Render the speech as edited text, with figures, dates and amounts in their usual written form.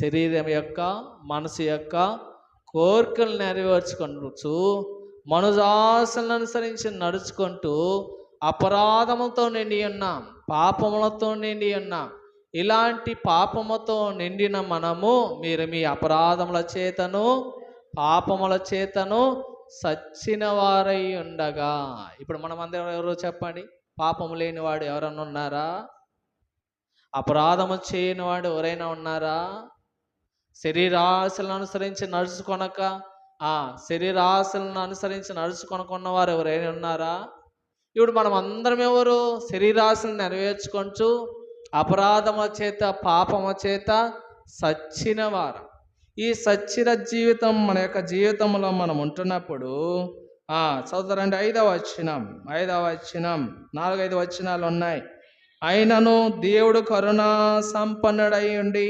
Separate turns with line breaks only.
శరీరం యొక్క మనసు యొక్క కోరికలు నెరవేర్చుకుంటూ మనుజాసలను అనుసరించి నడుచుకుంటూ అపరాధములతో నిండి ఉన్నాం, పాపములతో నిండి ఉన్నాం. ఇలాంటి పాపముతో నిండిన మనము మీరు మీ అపరాధముల చేతను పాపముల చేతను సచ్చిన వారై ఉండగా. ఇప్పుడు మనం అందరం ఎవరో చెప్పండి, పాపము లేనివాడు ఎవరన్నా ఉన్నారా? అపరాధము చేయని వాడు ఎవరైనా ఉన్నారా? శరీరాశలను అనుసరించి నడుచుకొనక శరీరాశలను అనుసరించి నడుచుకొనకున్న వారు ఎవరైనా ఉన్నారా? ఇప్పుడు మనం అందరం ఎవరు? శరీరాశలను నెరవేర్చుకుంటూ అపరాధము చేత పాపము చేత సచ్చిన వారు. ఈ సచ్చిన జీవితం మన యొక్క జీవితంలో మనం ఉంటున్నప్పుడు చదువుతారండి 5వ వచనం 4-5 వచనాలు ఉన్నాయి. అయినను దేవుడు కరుణా సంపన్నుడై ఉండి